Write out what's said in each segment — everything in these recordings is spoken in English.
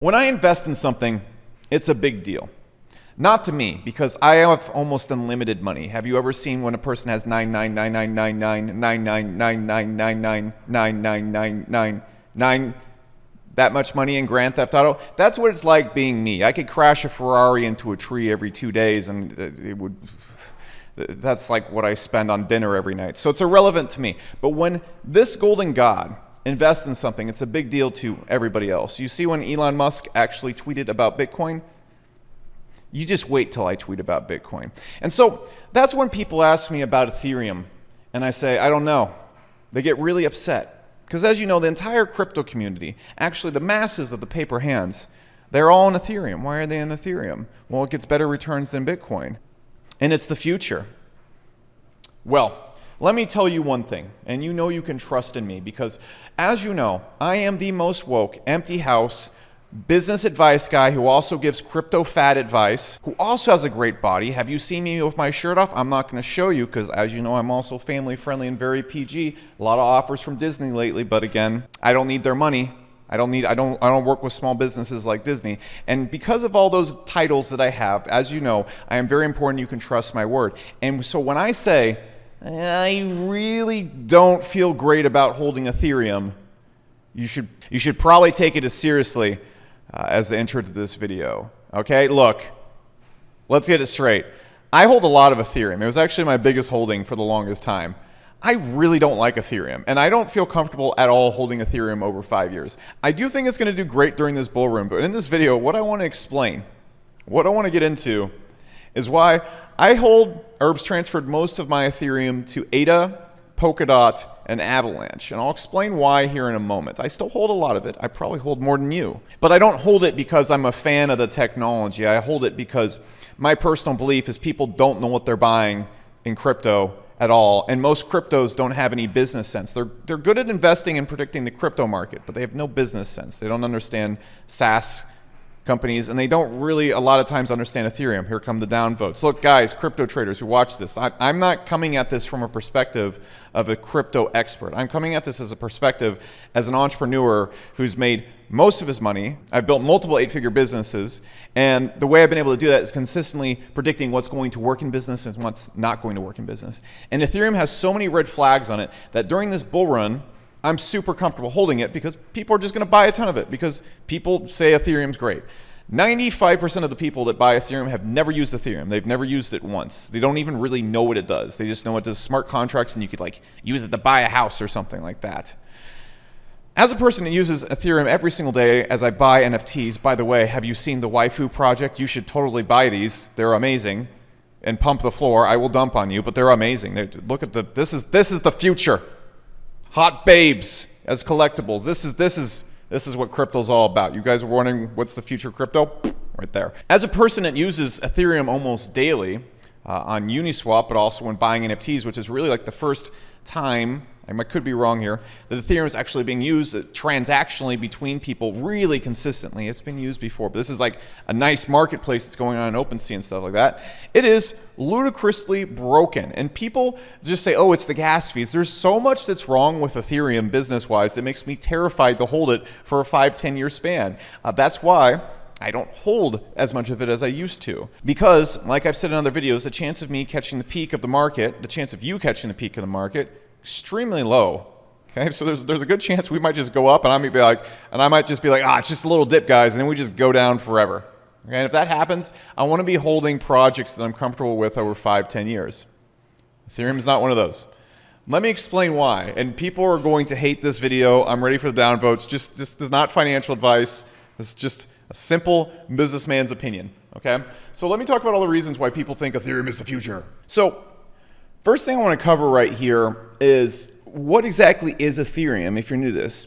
When I invest in something, it's a big deal. Not to me, because I have almost unlimited money. Have you ever seen when a person has 9 that much money in Grand Theft Auto? That's what it's like being me. I could crash a Ferrari into a tree every 2 days and that's like what I spend on dinner every night. So it's irrelevant to me. But when this golden god invests in something, it's a big deal to everybody else. You see when Elon Musk actually tweeted about Bitcoin? You just wait till I tweet about Bitcoin. And so that's when people ask me about Ethereum, and I say, I don't know. They get really upset. Because as you know, the entire crypto community, actually the masses of the paper hands, they're all in Ethereum. Why are they in Ethereum? Well, it gets better returns than Bitcoin. And it's the future. Well, let me tell you one thing, and you know you can trust in me because, as you know, I am the most woke, empty house, business advice guy who also gives crypto fat advice, who also has a great body. Have you seen me with my shirt off? I'm not going to show you because, as you know, I'm also family friendly and very PG. A lot of offers from Disney lately, but again, I don't need their money. I don't work with small businesses like Disney. And because of all those titles that I have, as you know, I am very important. You can trust my word. And so when I say I really don't feel great about holding Ethereum, you should probably take it as seriously as the intro to this video. Okay, look, let's get it straight. I hold a lot of Ethereum. It was actually my biggest holding for the longest time. I really don't like Ethereum, and I don't feel comfortable at all holding Ethereum over 5 years. I do think it's going to do great during this bull run, but in this video, what I want to explain, what I want to get into, is why I hold Herbs transferred most of my Ethereum to ADA, Polkadot, and Avalanche, and I'll explain why here in a moment. I still hold a lot of it. I probably hold more than you, but I don't hold it because I'm a fan of the technology. I hold it because my personal belief is people don't know what they're buying in crypto at all, and most cryptos don't have any business sense. They're good at investing and predicting the crypto market, but they have no business sense. They don't understand SaaS companies, and they don't really a lot of times understand Ethereum. Here come the downvotes. Look, guys, crypto traders who watch this, I'm not coming at this from a perspective of a crypto expert. I'm coming at this as a perspective as an entrepreneur who's made most of his money. I've built multiple 8-figure businesses, and the way I've been able to do that is consistently predicting what's going to work in business and what's not going to work in business. And Ethereum has so many red flags on it that during this bull run, I'm super comfortable holding it because people are just going to buy a ton of it because people say Ethereum's great. 95% of the people that buy Ethereum have never used Ethereum. They've never used it once. They don't even really know what it does. They just know it does smart contracts, and you could like use it to buy a house or something like that. As a person that uses Ethereum every single day as I buy NFTs, by the way, have you seen the Waifu project? You should totally buy these. They're amazing. And pump the floor. I will dump on you, but they're amazing. Look at this is the future. Hot babes as collectibles. This is what crypto's all about. You guys are wondering what's the future of crypto? Right there. As a person that uses Ethereum almost daily on Uniswap, but also when buying NFTs, which is really like the first time, I could be wrong here, that Ethereum is actually being used transactionally between people really consistently. It's been used before, but this is like a nice marketplace that's going on in OpenSea and stuff like that. It is ludicrously broken, and people just say, oh, it's the gas fees. There's so much that's wrong with Ethereum business-wise that makes me terrified to hold it for a 5-10 year span. That's why I don't hold as much of it as I used to. Because, like I've said in other videos, the chance of me catching the peak of the market, the chance of you catching the peak of the market, extremely low. Okay, so there's a good chance we might just go up, and I might just be like, it's just a little dip, guys, and then we just go down forever. Okay, and if that happens, I want to be holding projects that I'm comfortable with over 5-10 years. Ethereum is not one of those. Let me explain why. And people are going to hate this video. I'm ready for the downvotes. This is not financial advice. This is just a simple businessman's opinion. Okay, so let me talk about all the reasons why people think Ethereum is the future. So first thing I want to cover right here is what exactly is Ethereum if you're new to this.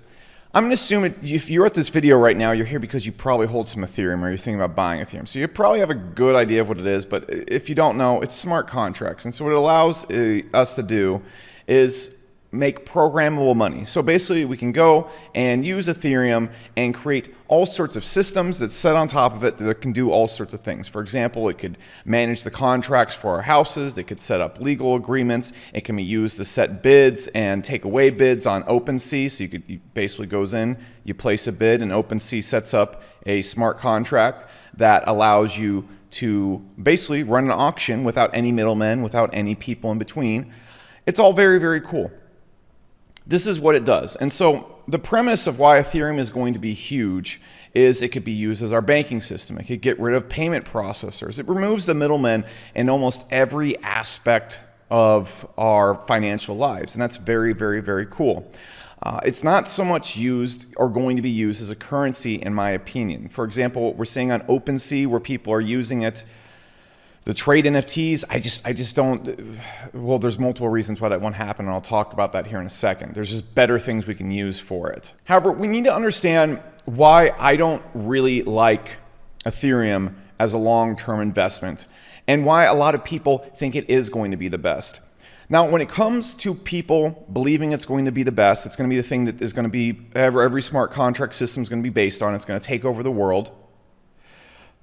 I'm going to assume if you're at this video right now, you're here because you probably hold some Ethereum or you're thinking about buying Ethereum. So you probably have a good idea of what it is, but if you don't know, it's smart contracts. And so what it allows us to do is make programmable money. So basically we can go and use Ethereum and create all sorts of systems that sit on top of it that can do all sorts of things. For example, it could manage the contracts for our houses, it could set up legal agreements, it can be used to set bids and take away bids on OpenSea. So you basically goes in, you place a bid, and OpenSea sets up a smart contract that allows you to basically run an auction without any middlemen, without any people in between. It's all very, very cool. This is what it does. And so the premise of why Ethereum is going to be huge is it could be used as our banking system. It could get rid of payment processors. It removes the middlemen in almost every aspect of our financial lives. And that's very, very, very cool. It's not so much used or going to be used as a currency, in my opinion. For example, what we're seeing on OpenSea, where people are using it to trade NFTs, I just don't, well, there's multiple reasons why that won't happen, and I'll talk about that here in a second. There's just better things we can use for it. However, we need to understand why I don't really like Ethereum as a long-term investment, and why a lot of people think it is going to be the best. Now, when it comes to people believing it's going to be the best, it's going to be the thing that is going to be, every smart contract system is going to be based on, it's going to take over the world.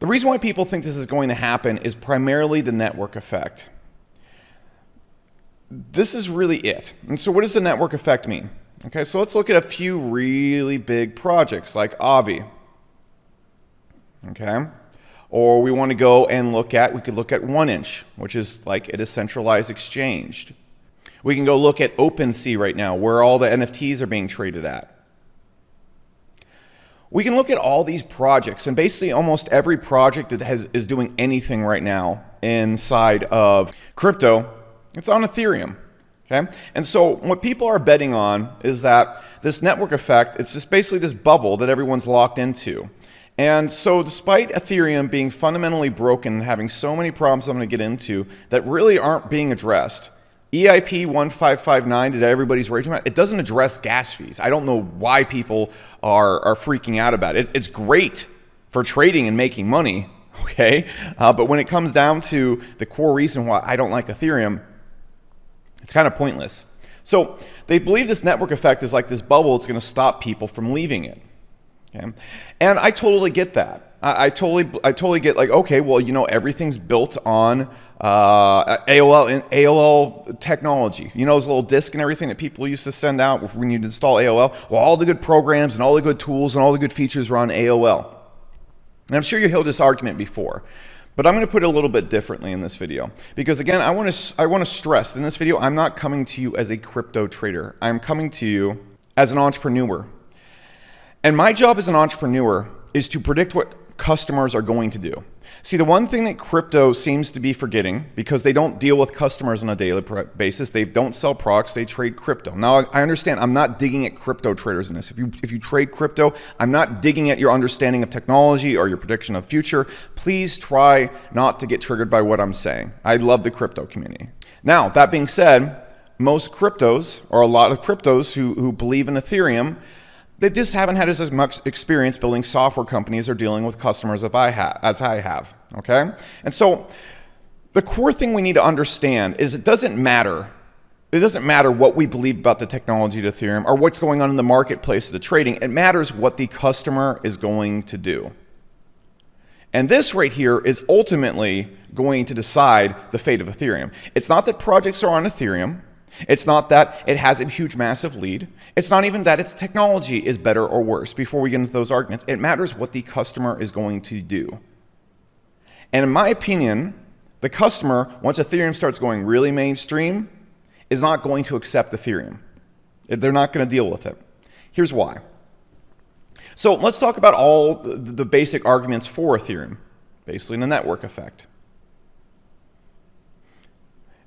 The reason why people think this is going to happen is primarily the network effect. This is really it. And so what does the network effect mean? Okay, so let's look at a few really big projects like Avi. Okay, or we want to go and we could look at 1inch, which is like a decentralized exchange. We can go look at OpenSea right now, where all the NFTs are being traded at. We can look at all these projects, and basically almost every project that is doing anything right now inside of crypto, it's on Ethereum. Okay? And so what people are betting on is that this network effect, it's just basically this bubble that everyone's locked into. And so despite Ethereum being fundamentally broken and having so many problems I'm going to get into that really aren't being addressed, EIP 1559 that everybody's raging about, it doesn't address gas fees. I don't know why people are freaking out about it. It's great for trading and making money, okay? But when it comes down to the core reason why I don't like Ethereum, it's kind of pointless. So they believe this network effect is like this bubble. It's going to stop people from leaving it. Okay? And I totally get that. I totally get like, okay, well, you know, everything's built on AOL technology. You know, those little disk and everything that people used to send out when you'd install AOL. Well, all the good programs and all the good tools and all the good features were on AOL. And I'm sure you heard this argument before, but I'm going to put it a little bit differently in this video. Because again, I want to stress in this video, I'm not coming to you as a crypto trader. I'm coming to you as an entrepreneur. And my job as an entrepreneur is to predict what customers are going to do. See, the one thing that crypto seems to be forgetting, because they don't deal with customers on a daily basis, they don't sell products, they trade crypto. Now, I understand I'm not digging at crypto traders in this. If you trade crypto, I'm not digging at your understanding of technology or your prediction of future. Please try not to get triggered by what I'm saying. I love the crypto community. Now, that being said, most cryptos, or a lot of cryptos who believe in Ethereum, they just haven't had as much experience building software companies or dealing with customers as I have, okay? And so the core thing we need to understand is it doesn't matter what we believe about the technology of Ethereum or what's going on in the marketplace of the trading. It matters what the customer is going to do. And this right here is ultimately going to decide the fate of Ethereum. It's not that projects are on Ethereum. It's not that it has a huge, massive lead. It's not even that its technology is better or worse. Before we get into those arguments, it matters what the customer is going to do. And in my opinion, the customer, once Ethereum starts going really mainstream, is not going to accept Ethereum. They're not going to deal with it. Here's why. So let's talk about all the basic arguments for Ethereum, basically the network effect.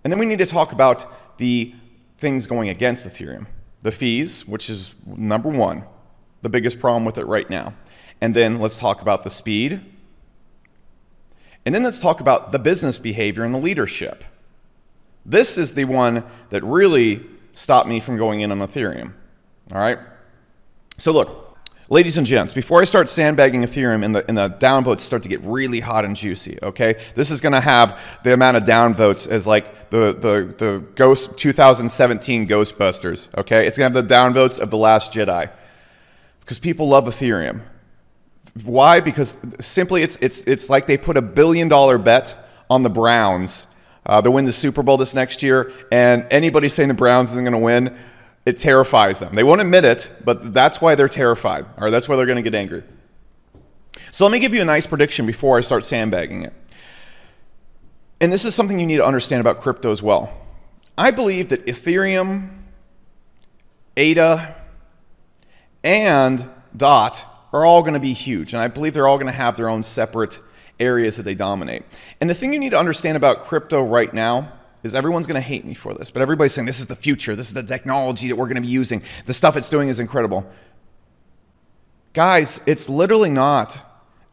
And then we need to talk about the things going against Ethereum. The fees, which is number one, the biggest problem with it right now. And then let's talk about the speed. And then let's talk about the business behavior and the leadership. This is the one that really stopped me from going in on Ethereum. All right? So look, Ladies and gents, before I start sandbagging Ethereum and the downvotes start to get really hot and juicy, okay? This is going to have the amount of downvotes as like the Ghost 2017 Ghostbusters, okay? It's going to have the downvotes of The Last Jedi because people love Ethereum. Why? Because simply it's like they put $1 billion bet on the Browns to win the Super Bowl this next year, and anybody saying the Browns isn't going to win, it terrifies them. They won't admit it, but that's why they're terrified, or that's why they're going to get angry. So let me give you a nice prediction before I start sandbagging it. And this is something you need to understand about crypto as well. I believe that Ethereum, ADA, and DOT are all going to be huge, and I believe they're all going to have their own separate areas that they dominate. And the thing you need to understand about crypto right now is everyone's going to hate me for this, but everybody's saying this is the future, this is the technology that we're going to be using, the stuff it's doing is incredible. Guys, it's literally not.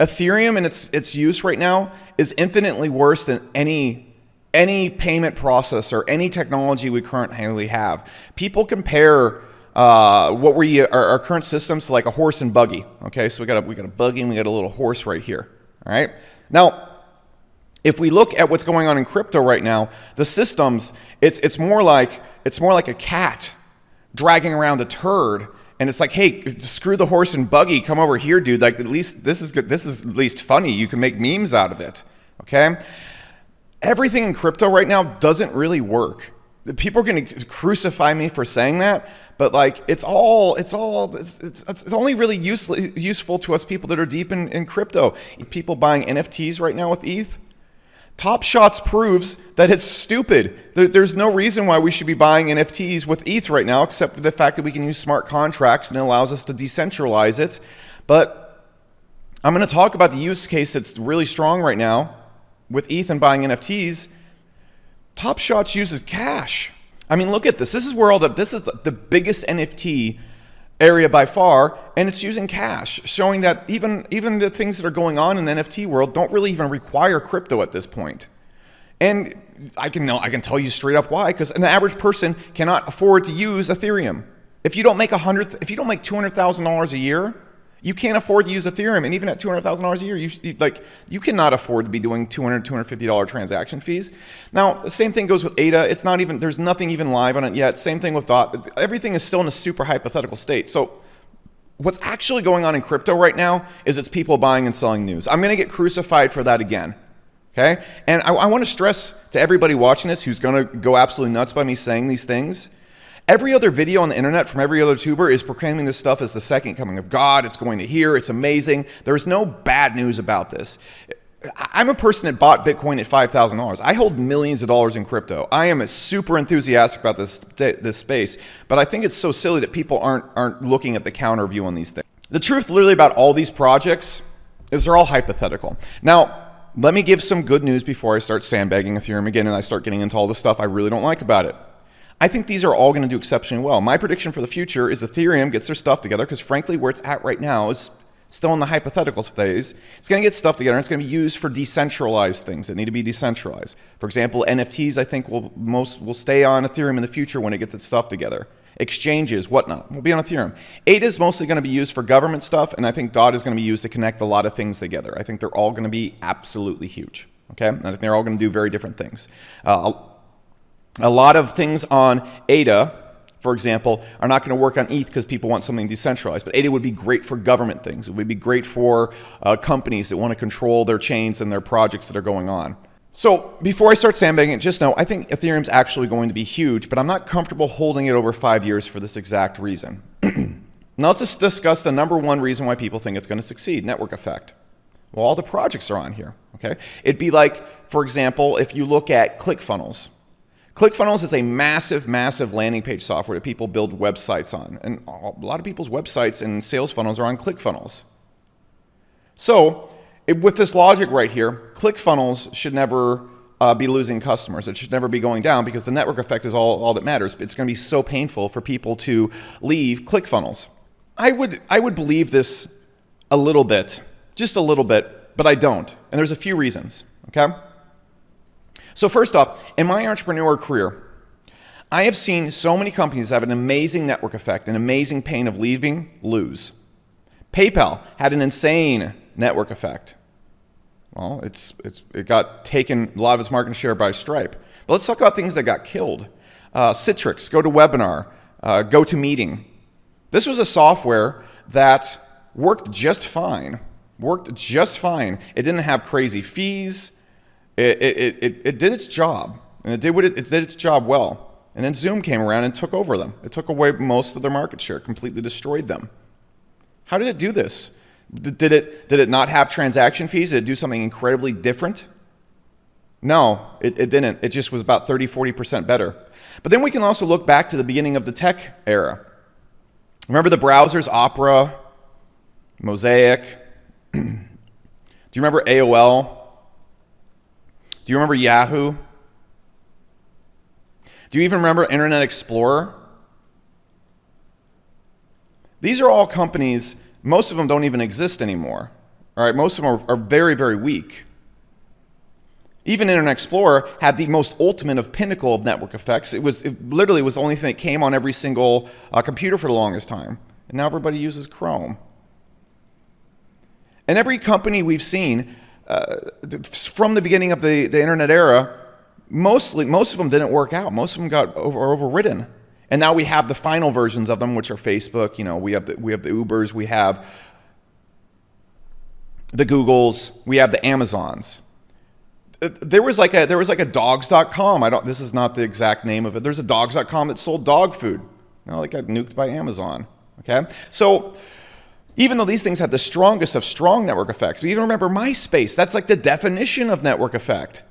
Ethereum and its use right now is infinitely worse than any payment processor, any technology we currently have. People compare our current systems to like a horse and buggy. Okay, so we got a buggy and we got a little horse right here. All right, now, if we look at what's going on in crypto right now, the systems, it's more like a cat dragging around a turd, and it's like, hey, screw the horse and buggy, come over here, dude. Like, at least this is good. This is at least funny. You can make memes out of it. Okay? Everything in crypto right now doesn't really work. People are going to crucify me for saying that, but like it's only really useful to us people that are deep in crypto. People buying NFTs right now with ETH. Top Shots proves that it's stupid. There's no reason why we should be buying NFTs with ETH right now, except for the fact that we can use smart contracts and it allows us to decentralize it. But I'm going to talk about the use case that's really strong right now with ETH and buying NFTs. Top Shots uses cash. I mean, look at this. This is the biggest NFT area by far, and it's using cash, showing that even the things that are going on in the NFT world don't really even require crypto at this point. And I can tell you straight up why, because an average person cannot afford to use Ethereum. If you don't make $200,000 a year, you can't afford to use Ethereum. And even at $200,000 a year, you cannot afford to be doing $250 transaction fees. Now, the same thing goes with ADA. There's nothing even live on it yet. Same thing with DOT. Everything is still in a super hypothetical state. So what's actually going on in crypto right now is it's people buying and selling news. I'm going to get crucified for that again. Okay? And I want to stress to everybody watching this who's going to go absolutely nuts by me saying these things. Every other video on the internet from every other tuber is proclaiming this stuff as the second coming of God. It's going to here. It's amazing. There's no bad news about this. I'm a person that bought Bitcoin at $5,000. I hold millions of dollars in crypto. I am super enthusiastic about this space, but I think it's so silly that people aren't looking at the counter view on these things. The truth literally about all these projects is they're all hypothetical. Now, let me give some good news before I start sandbagging Ethereum again and I start getting into all the stuff I really don't like about it. I think these are all going to do exceptionally well. My prediction for the future is Ethereum gets their stuff together because frankly where it's at right now is still in the hypothetical phase. It's going to get stuff together and it's going to be used for decentralized things that need to be decentralized. For example, NFTs I think will stay on Ethereum in the future when it gets its stuff together. Exchanges, whatnot, will be on Ethereum. ADA is mostly going to be used for government stuff, and I think DOT is going to be used to connect a lot of things together. I think they're all going to be absolutely huge. Okay, and I think they're all going to do very different things. A lot of things on ADA, for example, are not going to work on ETH because people want something decentralized. But ADA would be great for government things. It would be great for companies that want to control their chains and their projects that are going on. So before I start sandbagging it, just know I think Ethereum's actually going to be huge, but I'm not comfortable holding it over 5 years for this exact reason. Now let's just discuss the number one reason why people think it's going to succeed, network effect. Well, all the projects are on here, okay? It'd be like, for example, if you look at ClickFunnels. ClickFunnels is a massive, massive landing page software that people build websites on. And a lot of people's websites and sales funnels are on ClickFunnels. So with this logic right here, ClickFunnels should never be losing customers. It should never be going down because the network effect is all that matters. It's going to be so painful for people to leave ClickFunnels. I would believe this a little bit, just a little bit, but I don't. And there's a few reasons, okay? So first off, in my entrepreneur career, I have seen so many companies have an amazing network effect, an amazing pain of leaving, lose. PayPal had an insane network effect. Well, it got taken, a lot of its market share by Stripe. But let's talk about things that got killed. Citrix, GoToWebinar, GoToMeeting. This was a software that worked just fine. It didn't have crazy fees. It did its job, and it did its job well. And then Zoom came around and took over them. It took away most of their market share, completely destroyed them. How did it do this? Did it not have transaction fees? Did it do something incredibly different? No, it didn't. It just was about 30-40% better. But then we can also look back to the beginning of the tech era. Remember the browsers, Opera, Mosaic? Do you remember AOL? Do you remember Yahoo? Do you even remember Internet Explorer? These are all companies, most of them don't even exist anymore. All right, most of them are very, very weak. Even Internet Explorer had the most ultimate of pinnacle of network effects. It literally was the only thing that came on every single computer for the longest time. And now everybody uses Chrome. And every company we've seen from the beginning of the internet era, most of them didn't work out. Most of them got overridden. And now we have the final versions of them, which are Facebook. You know, we have the Ubers, we have the Googles, we have the Amazons. There was like a dogs.com. This is not the exact name of it. There's a dogs.com that sold dog food. You know, it got nuked by Amazon. Okay? So even though these things had the strongest of strong network effects, we even remember MySpace. That's like the definition of network effect.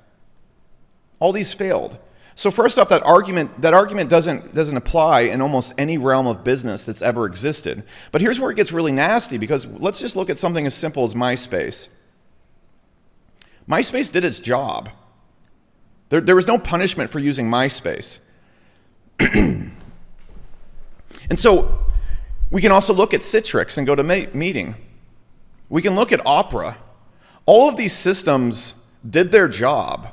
All these failed. So first off, that argument doesn't apply in almost any realm of business that's ever existed. But here's where it gets really nasty, because let's just look at something as simple as MySpace. MySpace did its job. There was no punishment for using MySpace. And so we can also look at Citrix and GoToMeeting. We can look at Opera. All of these systems did their job.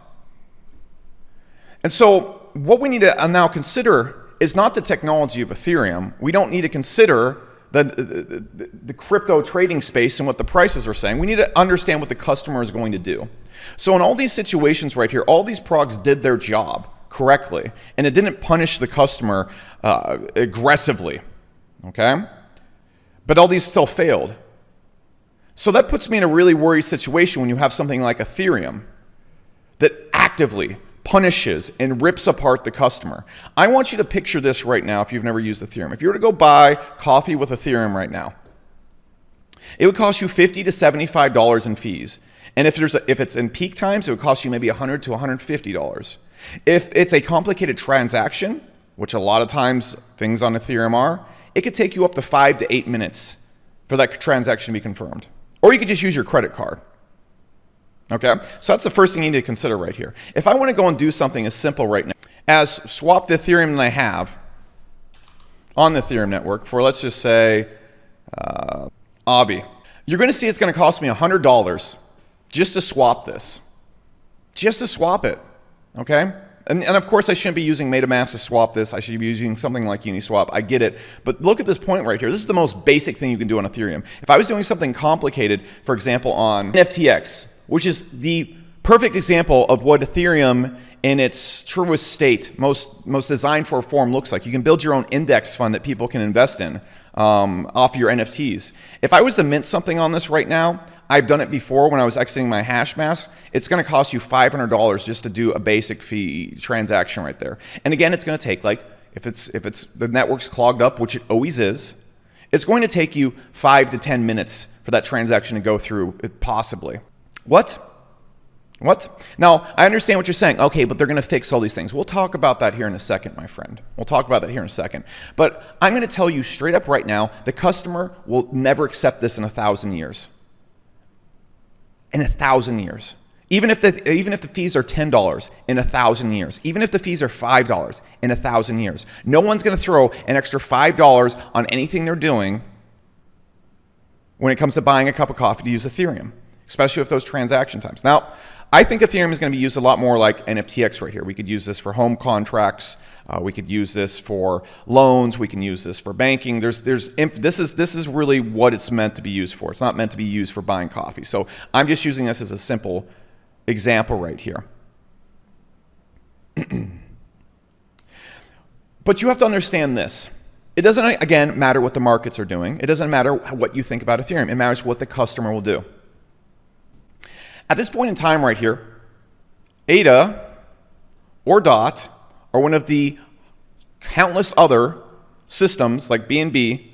And so what we need to now consider is not the technology of Ethereum. We don't need to consider the crypto trading space and what the prices are saying. We need to understand what the customer is going to do. So in all these situations right here, all these progs did their job correctly, and it didn't punish the customer aggressively, okay? But all these still failed. So that puts me in a really worried situation when you have something like Ethereum that actively punishes and rips apart the customer. I want you to picture this right now if you've never used Ethereum. If you were to go buy coffee with Ethereum right now, it would cost you $50 to $75 in fees. And if it's in peak times, it would cost you maybe $100 to $150. If it's a complicated transaction, which a lot of times things on Ethereum are, it could take you up to 5 to 8 minutes for that transaction to be confirmed. Or you could just use your credit card. Okay, so that's the first thing you need to consider right here. If I want to go and do something as simple right now as swap the Ethereum that I have on the Ethereum network for, let's just say, Avi, you're going to see it's going to cost me $100 just to swap this. Just to swap it, okay? And of course, I shouldn't be using MetaMask to swap this. I should be using something like Uniswap. I get it. But look at this point right here. This is the most basic thing you can do on Ethereum. If I was doing something complicated, for example, on FTX, which is the perfect example of what Ethereum in its truest state, most designed for a form looks like. You can build your own index fund that people can invest in off your NFTs. If I was to mint something on this right now, I've done it before when I was exiting my hash mask. It's going to cost you $500 just to do a basic fee transaction right there. And again, it's going to take, like, if the network's clogged up, which it always is, it's going to take you 5 to 10 minutes for that transaction to go through, possibly. What? Now, I understand what you're saying. Okay, but they're going to fix all these things. We'll talk about that here in a second, my friend. We'll talk about that here in a second. But I'm going to tell you straight up right now, the customer will never accept this in 1,000 years. In 1,000 years. Even if the fees are $10 in 1,000 years. Even if the fees are $5 in 1,000 years. No one's going to throw an extra $5 on anything they're doing when it comes to buying a cup of coffee to use Ethereum. Especially with those transaction times. Now, I think Ethereum is going to be used a lot more like NFTX right here. We could use this for home contracts. We could use this for loans. We can use this for banking. This is really what it's meant to be used for. It's not meant to be used for buying coffee. So I'm just using this as a simple example right here. But you have to understand this. It doesn't, again, matter what the markets are doing. It doesn't matter what you think about Ethereum. It matters what the customer will do. At this point in time right here, ADA or DOT or one of the countless other systems like BNB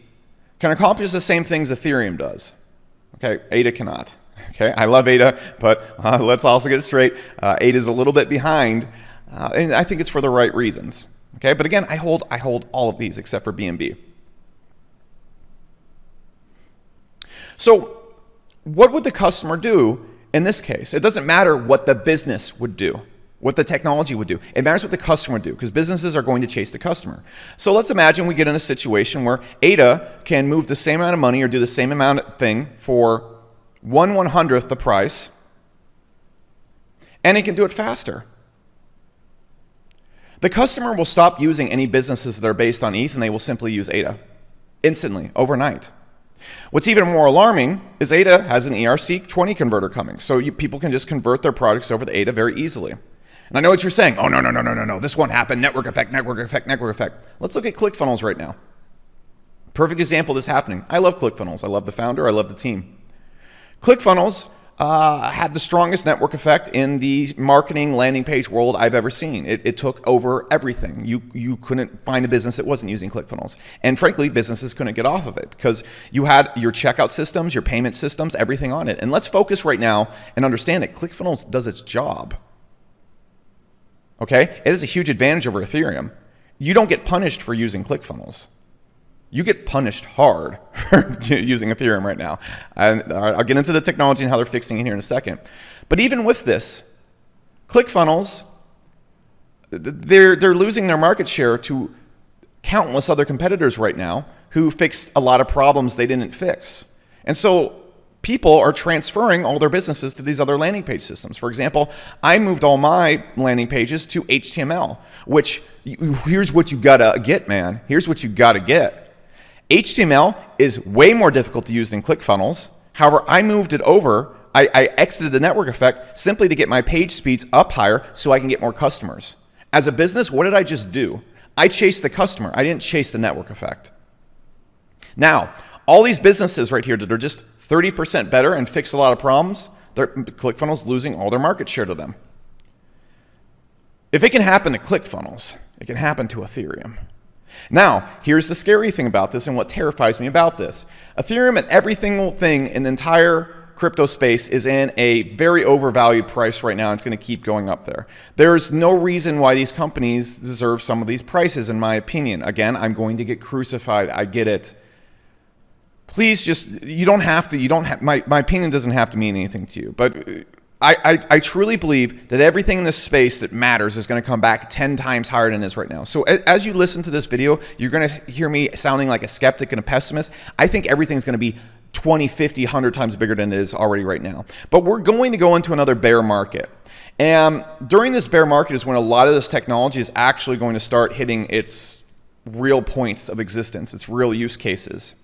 can accomplish the same things Ethereum does. Okay, ADA cannot. Okay, I love ADA, but let's also get it straight. ADA is a little bit behind, and I think it's for the right reasons. Okay, but again, I hold all of these except for BNB. So what would the customer do in this case? It doesn't matter what the business would do, what the technology would do. It matters what the customer would do, because businesses are going to chase the customer. So let's imagine we get in a situation where ADA can move the same amount of money or do the same amount of thing for 1/100th the price, and it can do it faster. The customer will stop using any businesses that are based on ETH, and they will simply use ADA instantly, overnight. What's even more alarming is ADA has an ERC20 converter coming, so people can just convert their products over to ADA very easily. And I know what you're saying. Oh, no, this won't happen. Network effect, network effect, network effect. Let's look at ClickFunnels right now. Perfect example of this happening. I love ClickFunnels. I love the founder. I love the team. ClickFunnels had the strongest network effect in the marketing landing page world I've ever seen. It took over everything. You couldn't find a business that wasn't using ClickFunnels. And frankly, businesses couldn't get off of it because you had your checkout systems, your payment systems, everything on it. And let's focus right now and understand it. ClickFunnels does its job. Okay? It has a huge advantage over Ethereum. You don't get punished for using ClickFunnels. You get punished hard for using Ethereum right now. And I'll get into the technology and how they're fixing it here in a second. But even with this, ClickFunnels, they're losing their market share to countless other competitors right now who fixed a lot of problems they didn't fix. And so people are transferring all their businesses to these other landing page systems. For example, I moved all my landing pages to HTML, which here's what you gotta get, man. Here's what you gotta get. HTML is way more difficult to use than ClickFunnels. However, I moved it over. I exited the network effect simply to get my page speeds up higher so I can get more customers. As a business, what did I just do? I chased the customer. I didn't chase the network effect. Now, all these businesses right here that are just 30% better and fix a lot of problems, ClickFunnels losing all their market share to them. If it can happen to ClickFunnels, it can happen to Ethereum. Now, here's the scary thing about this and what terrifies me about this. Ethereum and every single thing in the entire crypto space is in a very overvalued price right now, and it's going to keep going up there. There's no reason why these companies deserve some of these prices, in my opinion. Again, I'm going to get crucified. I get it. Please my opinion doesn't have to mean anything to you, but I truly believe that everything in this space that matters is going to come back 10 times higher than it is right now. So as you listen to this video, you're going to hear me sounding like a skeptic and a pessimist. I think everything's going to be 20, 50, 100 times bigger than it is already right now. But we're going to go into another bear market. And during this bear market is when a lot of this technology is actually going to start hitting its real points of existence, its real use cases.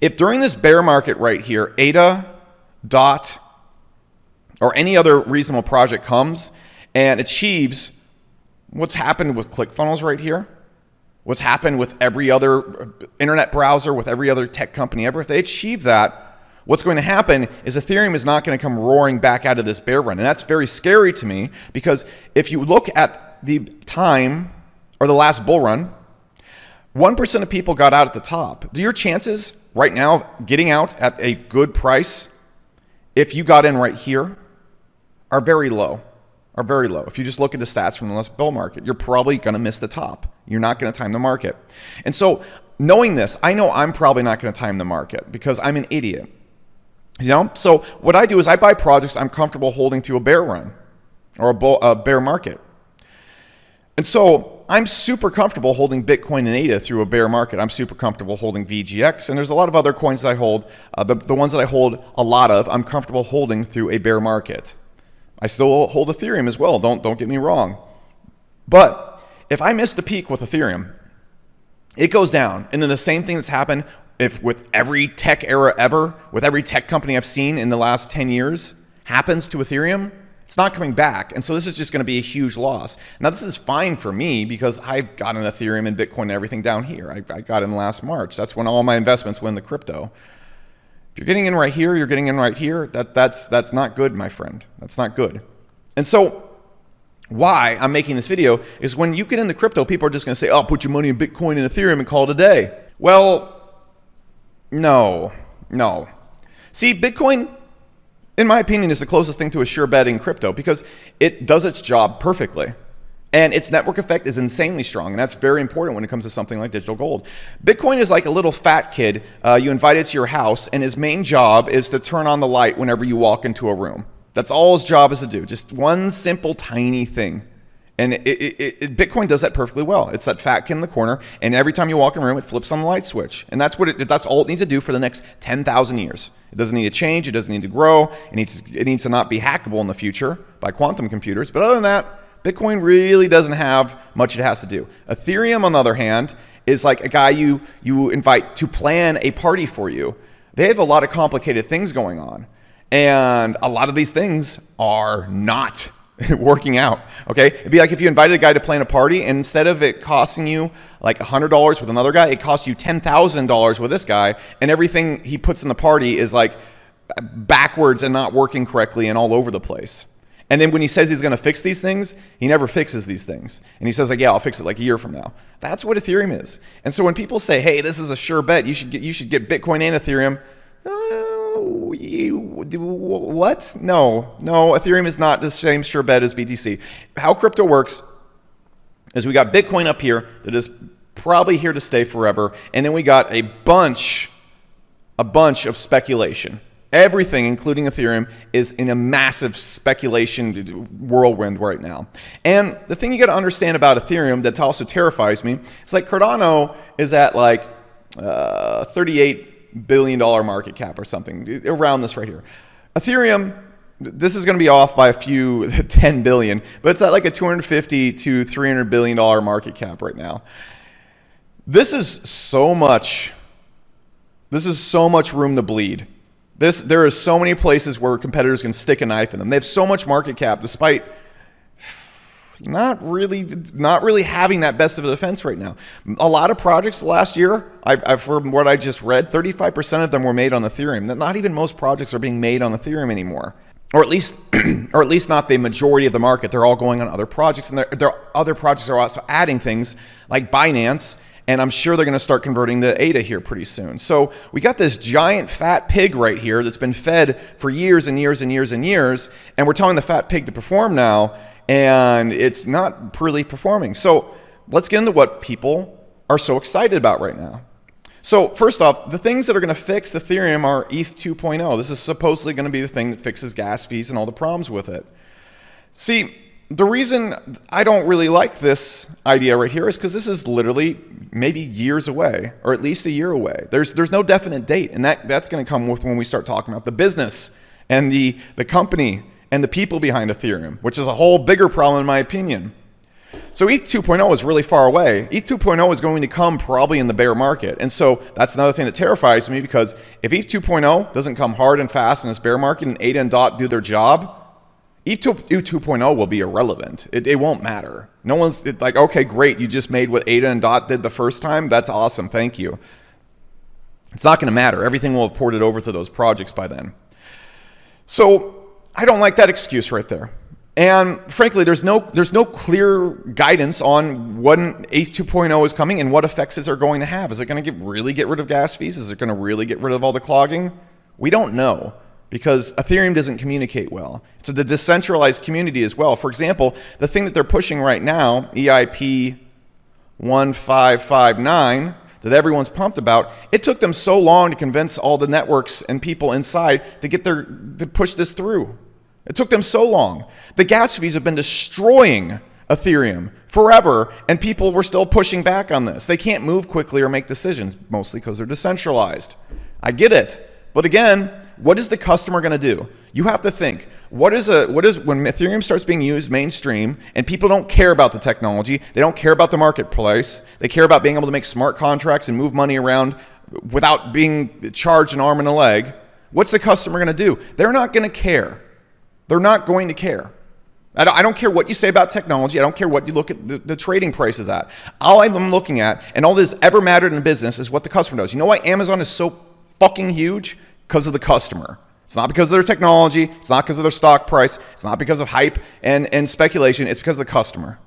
If during this bear market right here, ADA, DOT, or any other reasonable project comes and achieves what's happened with ClickFunnels right here, what's happened with every other internet browser, with every other tech company ever, if they achieve that, what's going to happen is Ethereum is not going to come roaring back out of this bear run. And that's very scary to me because if you look at the time or the last bull run, 1% of people got out at the top. Do your chances right now getting out at a good price, if you got in right here, are very low. If you just look at the stats from the last bull market, you're probably going to miss the top. You're not going to time the market. And so knowing this, I know I'm probably not going to time the market because I'm an idiot. So what I do is I buy projects I'm comfortable holding through a bear run or a bear market. And so I'm super comfortable holding Bitcoin and ADA through a bear market. I'm super comfortable holding VGX, and there's a lot of other coins that I hold. The ones that I hold a lot of, I'm comfortable holding through a bear market. I still hold Ethereum as well. Don't get me wrong. But if I miss the peak with Ethereum, it goes down. And then the same thing that's happened with every tech era ever, with every tech company I've seen in the last 10 years, happens to Ethereum, it's not coming back. And so this is just going to be a huge loss. Now, this is fine for me because I've got an Ethereum and Bitcoin and everything down here. I got in last March. That's when all my investments went in the crypto. If you're getting in right here, you're getting in right here. That's not good, my friend. That's not good. And so why I'm making this video is when you get in the crypto, people are just going to say, oh, put your money in Bitcoin and Ethereum and call it a day. Well, no. See, Bitcoin, in my opinion, is the closest thing to a sure bet in crypto because it does its job perfectly. And its network effect is insanely strong, and that's very important when it comes to something like digital gold. Bitcoin is like a little fat kid you invite it to your house, and his main job is to turn on the light whenever you walk into a room. That's all his job is to do, just one simple, tiny thing. And Bitcoin does that perfectly well. It's that fat kid in the corner, and every time you walk in a room, it flips on the light switch. And that's that's all it needs to do for the next 10,000 years. It doesn't need to change. It doesn't need to grow. It needs to not be hackable in the future by quantum computers. But other than that, Bitcoin really doesn't have much it has to do. Ethereum, on the other hand, is like a guy you invite to plan a party for you. They have a lot of complicated things going on. And a lot of these things are not working out, okay? It'd be like if you invited a guy to plan a party, and instead of it costing you like $100 with another guy, it costs you $10,000 with this guy, and everything he puts in the party is like backwards and not working correctly and all over the place. And then when he says he's going to fix these things, he never fixes these things. And he says, like, yeah, I'll fix it like a year from now. That's what Ethereum is. And so when people say, hey, this is a sure bet, you should get Bitcoin and Ethereum. What? No, Ethereum is not the same sure bet as BTC. How crypto works is we got Bitcoin up here that is probably here to stay forever. And then we got a bunch of speculation. Everything, including Ethereum, is in a massive speculation whirlwind right now. And the thing you got to understand about Ethereum that also terrifies me is like Cardano is at like $38 billion market cap or something, around this right here. Ethereum, this is going to be off by a few 10 billion, but it's at like a $250 to $300 billion market cap right now. This is so much room to bleed. There are so many places where competitors can stick a knife in them. They have so much market cap despite not really having that best of a defense right now. A lot of projects last year, from what I just read, 35% of them were made on Ethereum. Not even most projects are being made on Ethereum anymore. Or at least not the majority of the market. They're all going on other projects, and other projects are also adding things like Binance. And I'm sure they're going to start converting to ADA here pretty soon. So we got this giant fat pig right here that's been fed for years and years and years and years. And we're telling the fat pig to perform now, and it's not really performing. So let's get into what people are so excited about right now. So first off, the things that are going to fix Ethereum are ETH 2.0. This is supposedly going to be the thing that fixes gas fees and all the problems with it. See, the reason I don't really like this idea right here is because this is literally maybe years away, or at least a year away. There's no definite date, and that's going to come with when we start talking about the business and the company and the people behind Ethereum, which is a whole bigger problem in my opinion. So ETH 2.0 is really far away. ETH 2.0 is going to come probably in the bear market, and so that's another thing that terrifies me, because if ETH 2.0 doesn't come hard and fast in this bear market and ADA and DOT do their job, ETH 2.0 will be irrelevant. It won't matter. No one's like, okay, great, you just made what ADA and DOT did the first time. That's awesome, thank you. It's not going to matter. Everything will have ported over to those projects by then. So I don't like that excuse right there. And frankly, there's no clear guidance on when ETH 2.0 is coming and what effects are going to have. Is it going to really get rid of gas fees? Is it going to really get rid of all the clogging? We don't know, because Ethereum doesn't communicate well. It's a decentralized community as well. For example, the thing that they're pushing right now, EIP 1559, that everyone's pumped about, it took them so long to convince all the networks and people inside to push this through. It took them so long. The gas fees have been destroying Ethereum forever, and people were still pushing back on this. They can't move quickly or make decisions, mostly because they're decentralized. I get it. But again, what is the customer going to do? You have to think, when Ethereum starts being used mainstream and people don't care about the technology, they don't care about the marketplace, they care about being able to make smart contracts and move money around without being charged an arm and a leg, what's the customer going to do? They're not going to care. They're not going to care. I don't care what you say about technology. I don't care what you look at the trading prices at. All I'm looking at, and all this ever mattered in business, is what the customer does. You know why Amazon is so fucking huge? Because of the customer. It's not because of their technology. It's not because of their stock price. It's not because of hype and speculation. It's because of the customer.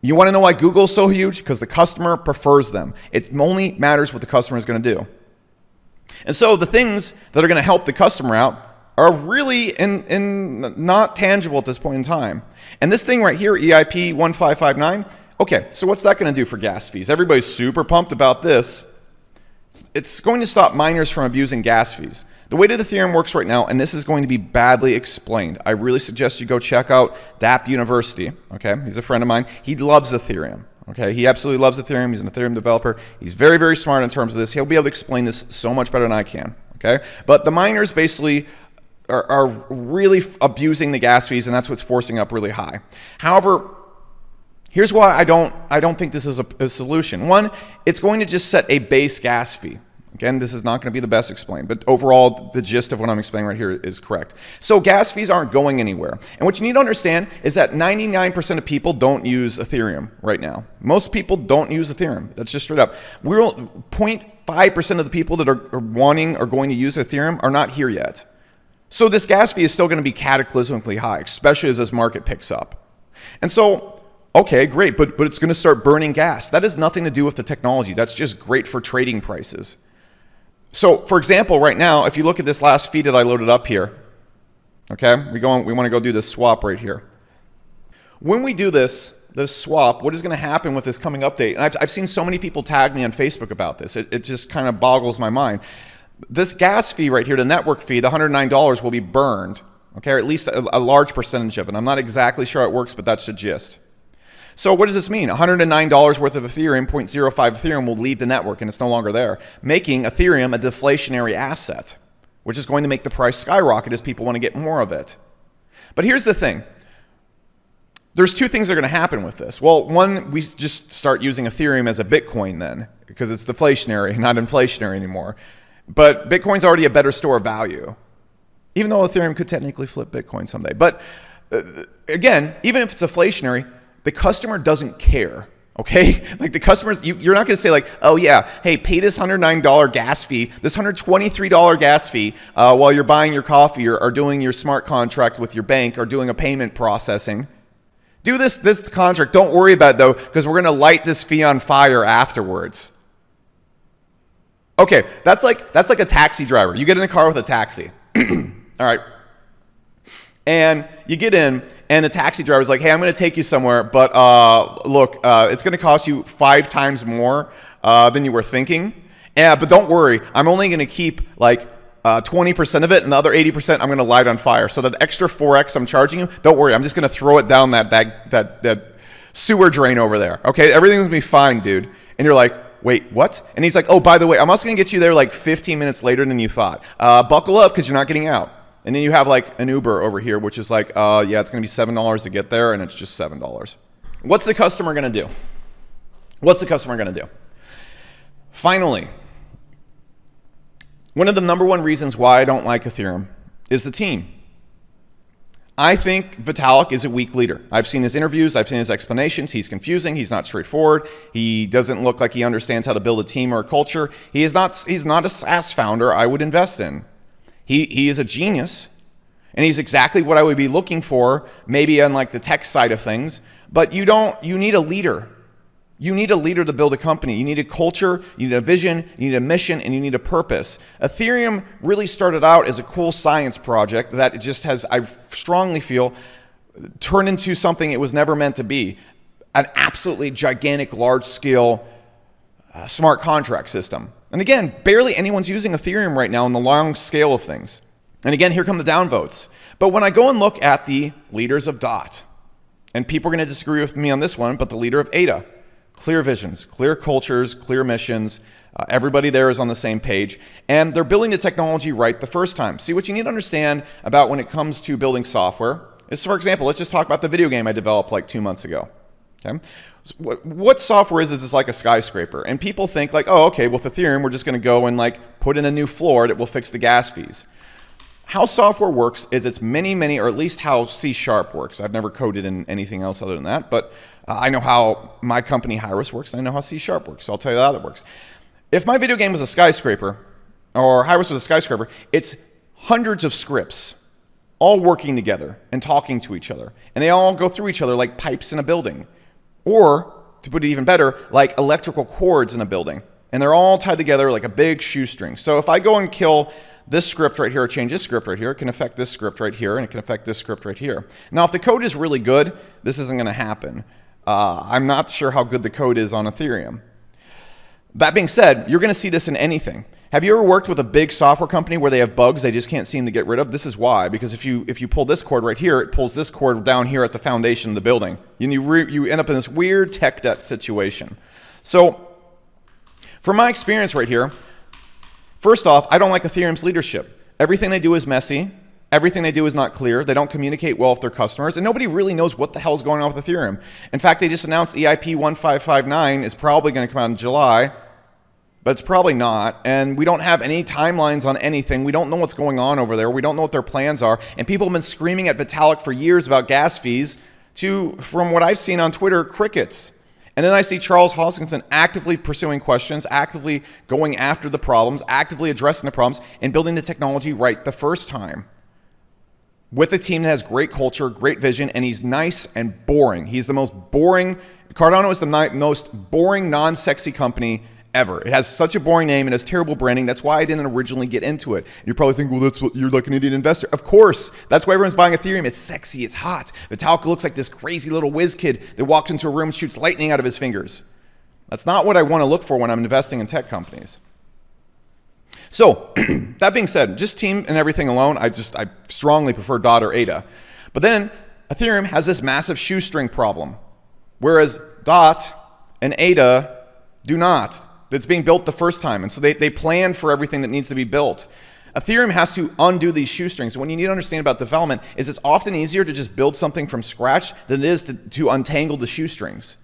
You want to know why Google's so huge? Because the customer prefers them. It only matters what the customer is going to do. And so the things that are going to help the customer out are really not tangible at this point in time. And this thing right here, EIP 1559, okay, so what's that going to do for gas fees? Everybody's super pumped about this. It's going to stop miners from abusing gas fees. The way that Ethereum works right now, and this is going to be badly explained, I really suggest you go check out DApp University, okay? He's a friend of mine. He loves Ethereum, okay? He absolutely loves Ethereum. He's an Ethereum developer. He's very, very smart in terms of this. He'll be able to explain this so much better than I can, okay? But the miners basically are really abusing the gas fees, and that's what's forcing up really high. However, here's why I don't think this is a solution. One, it's going to just set a base gas fee. Again, this is not going to be the best explained, but overall, the gist of what I'm explaining right here is correct. So gas fees aren't going anywhere. And what you need to understand is that 99% of people don't use Ethereum right now. Most people don't use Ethereum. That's just straight up. 0.5% of the people that are wanting or going to use Ethereum are not here yet. So this gas fee is still going to be cataclysmically high, especially as this market picks up. And so, okay, great, but it's going to start burning gas. That has nothing to do with the technology. That's just great for trading prices. So, for example, right now, if you look at this last feed that I loaded up here, okay, we want to go do this swap right here. When we do this swap, what is going to happen with this coming update? And I've seen so many people tag me on Facebook about this. It just kind of boggles my mind. This gas fee right here, the network fee, the $109 will be burned, okay, or at least a large percentage of it. I'm not exactly sure how it works, but that's the gist. So what does this mean? $109 worth of Ethereum, 0.05 Ethereum will leave the network and it's no longer there, making Ethereum a deflationary asset, which is going to make the price skyrocket as people want to get more of it. But here's the thing. There's two things that are going to happen with this. Well, one, we just start using Ethereum as a Bitcoin then, because it's deflationary, not inflationary anymore. But Bitcoin's already a better store of value, even though Ethereum could technically flip Bitcoin someday. But again, even if it's inflationary, the customer doesn't care, okay? Like the customers, you're not going to say like, oh yeah, hey, pay this $109 gas fee, this $123 gas fee while you're buying your coffee or doing your smart contract with your bank or doing a payment processing. Do this contract. Don't worry about it though, because we're going to light this fee on fire afterwards. Okay, that's like a taxi driver. You get in a car with a taxi. All right. And you get in, and the taxi driver's like, hey, I'm going to take you somewhere, but look, it's going to cost you 5 times more than you were thinking. But don't worry, I'm only going to keep like 20% of it, and the other 80% I'm going to light on fire. So that extra 4x I'm charging you, don't worry, I'm just going to throw it down that sewer drain over there. Okay, everything's going to be fine, dude. And you're like, wait, what? And he's like, oh, by the way, I'm also going to get you there like 15 minutes later than you thought. Buckle up because you're not getting out. And then you have like an Uber over here, which is like, yeah, it's going to be $7 to get there, and it's just $7. What's the customer going to do? What's the customer going to do? Finally, one of the number one reasons why I don't like Ethereum is the team. I think Vitalik is a weak leader. I've seen his interviews. I've seen his explanations. He's confusing. He's not straightforward. He doesn't look like he understands how to build a team or a culture. He's not a SaaS founder I would invest in. He is a genius, and he's exactly what I would be looking for, maybe on like the tech side of things. But you need a leader. You need a leader to build a company. You need a culture, you need a vision, you need a mission, and you need a purpose. Ethereum really started out as a cool science project that it just has, I strongly feel, turned into something it was never meant to be. An absolutely gigantic, large-scale smart contract system. And again, barely anyone's using Ethereum right now in the long scale of things. And again, here come the downvotes. But when I go and look at the leaders of DOT, and people are going to disagree with me on this one, but the leader of ADA, clear visions, clear cultures, clear missions, Everybody there is on the same page, and they're building the technology right the first time. See, what you need to understand about when it comes to building software is, for example, let's just talk about the video game I developed like 2 months ago. Okay? What software is it's like a skyscraper, and people think like, oh, okay, with Ethereum, we're just going to go and like put in a new floor that will fix the gas fees. How software works is it's many, or at least how C# works. I've never coded in anything else other than that, but I know how my company Hyros works, and I know how C# works, so I'll tell you how that works. If my video game was a skyscraper, or Hyros was a skyscraper, it's hundreds of scripts all working together and talking to each other, and they all go through each other like pipes in a building. Or, to put it even better, like electrical cords in a building. And they're all tied together like a big shoestring. So if I go and kill this script right here, or change this script right here, it can affect this script right here, and it can affect this script right here. Now, if the code is really good, this isn't going to happen. I'm not sure how good the code is on Ethereum. That being said, you're going to see this in anything. Have you ever worked with a big software company where they have bugs they just can't seem to get rid of? This is why, because if you pull this cord right here, it pulls this cord down here at the foundation of the building. And you end up in this weird tech debt situation. So, from my experience right here, first off, I don't like Ethereum's leadership. Everything they do is messy. Everything they do is not clear. They don't communicate well with their customers, and nobody really knows what the hell is going on with Ethereum. In fact, they just announced EIP 1559 is probably going to come out in July, but it's probably not, and we don't have any timelines on anything. We don't know what's going on over there. We don't know what their plans are, and people have been screaming at Vitalik for years about gas fees to, from what I've seen on Twitter, crickets. And then I see Charles Hoskinson actively pursuing questions, actively going after the problems, actively addressing the problems, and building the technology right the first time. With a team that has great culture, great vision, and he's nice and boring. He's the most boring, Cardano is the most boring, non-sexy company ever. It has such a boring name and has terrible branding. That's why I didn't originally get into it. You probably think, well, that's what you're like an idiot investor. Of course. That's why everyone's buying Ethereum. It's sexy. It's hot. Vitalik looks like this crazy little whiz kid that walks into a room and shoots lightning out of his fingers. That's not what I want to look for when I'm investing in tech companies. So, that being said, just team and everything alone, I strongly prefer DOT or ADA. But then Ethereum has this massive shoestring problem, whereas DOT and ADA do not. That's being built the first time, and so they plan for everything that needs to be built. Ethereum has to undo these shoestrings, and what you need to understand about development is it's often easier to just build something from scratch than it is to untangle the shoestrings.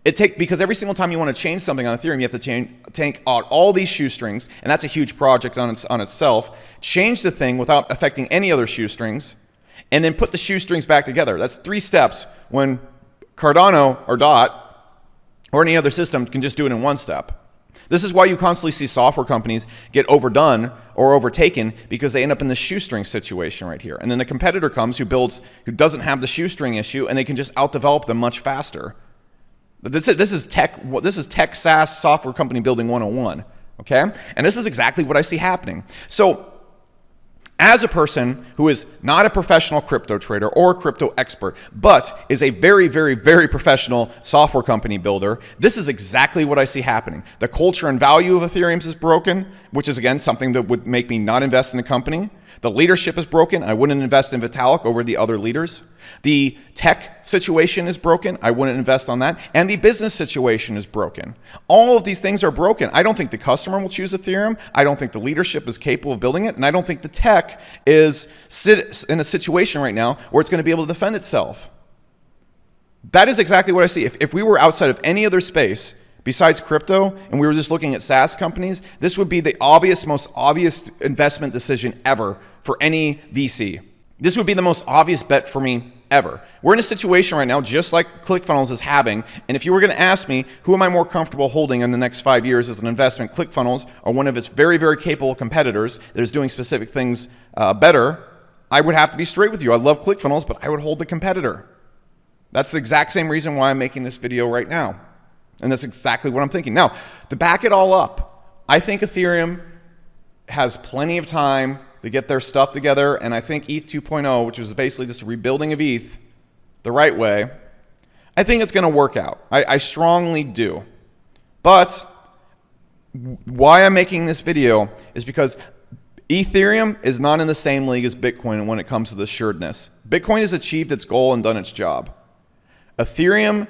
Because every single time you want to change something on Ethereum, you have to take out all these shoestrings, and that's a huge project on itself. Change the thing without affecting any other shoestrings, and then put the shoestrings back together. That's 3 steps when Cardano or DOT or any other system can just do it in 1 step. This is why you constantly see software companies get overdone or overtaken, because they end up in the shoestring situation right here. And then a competitor comes who doesn't have the shoestring issue, and they can just outdevelop them much faster. But this is tech SaaS software company building 101, okay? And this is exactly what I see happening. So, as a person who is not a professional crypto trader or a crypto expert, but is a very, very, very professional software company builder, this is exactly what I see happening. The culture and value of Ethereum is broken, which is, again, something that would make me not invest in a company. The leadership is broken. I wouldn't invest in Vitalik over the other leaders. The tech situation is broken. I wouldn't invest on that. And the business situation is broken. All of these things are broken. I don't think the customer will choose Ethereum. I don't think the leadership is capable of building it. And I don't think the tech is in a situation right now where it's going to be able to defend itself. That is exactly what I see. If we were outside of any other space besides crypto, and we were just looking at SaaS companies, this would be the most obvious investment decision ever for any VC. This would be the most obvious bet for me ever. We're in a situation right now, just like ClickFunnels is having, and if you were going to ask me, who am I more comfortable holding in the next 5 years as an investment, ClickFunnels or one of its very, very capable competitors that is doing specific things better, I would have to be straight with you. I love ClickFunnels, but I would hold the competitor. That's the exact same reason why I'm making this video right now. And that's exactly what I'm thinking. Now, to back it all up, I think Ethereum has plenty of time to get their stuff together, and I think ETH 2.0, which is basically just a rebuilding of ETH the right way, I think it's going to work out. I strongly do. But why I'm making this video is because Ethereum is not in the same league as Bitcoin when it comes to the assuredness. Bitcoin has achieved its goal and done its job. Ethereum,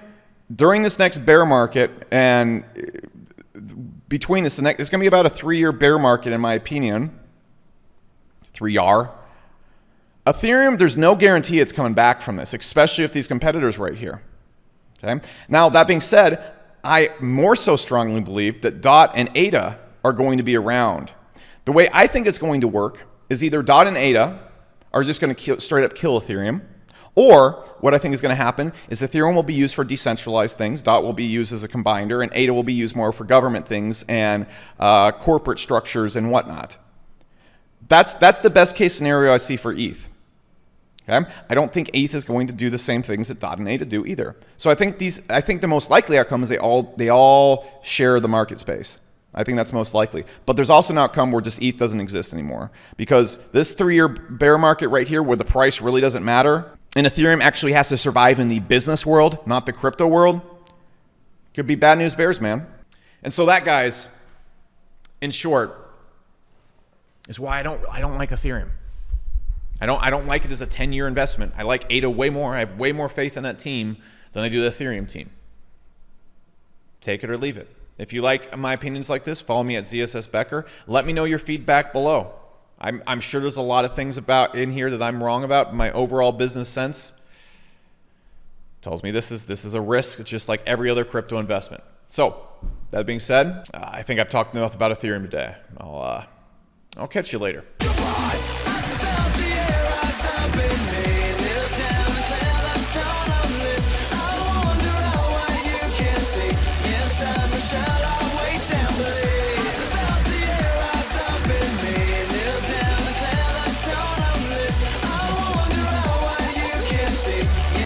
during this next bear market, and between this and next, it's going to be about a 3-year bear market, in my opinion. 3R. Ethereum, there's no guarantee it's coming back from this, especially if these competitors right here. Okay. Now, that being said, I more so strongly believe that DOT and ADA are going to be around. The way I think it's going to work is either DOT and ADA are just going to straight up kill Ethereum, or what I think is going to happen is Ethereum will be used for decentralized things, DOT will be used as a combiner, and ADA will be used more for government things and corporate structures and whatnot. That's the best case scenario I see for ETH. Okay? I don't think ETH is going to do the same things that DOT and ADA do either. So I think the most likely outcome is they all share the market space. I think that's most likely. But there's also an outcome where just ETH doesn't exist anymore, because this 3-year bear market right here, where the price really doesn't matter, and Ethereum actually has to survive in the business world, not the crypto world, could be bad news bears, man. And so that, guys, in short, is why I don't like Ethereum. I don't like it as a 10-year investment. I like ADA way more. I have way more faith in that team than I do the Ethereum team. Take it or leave it. If you like my opinions like this, follow me at ZSS Becker. Let me know your feedback below. I'm sure there's a lot of things in here that I'm wrong about. My overall business sense tells me this is a risk. It's just like every other crypto investment. So that being said, I think I've talked enough about Ethereum today. I'll catch you later.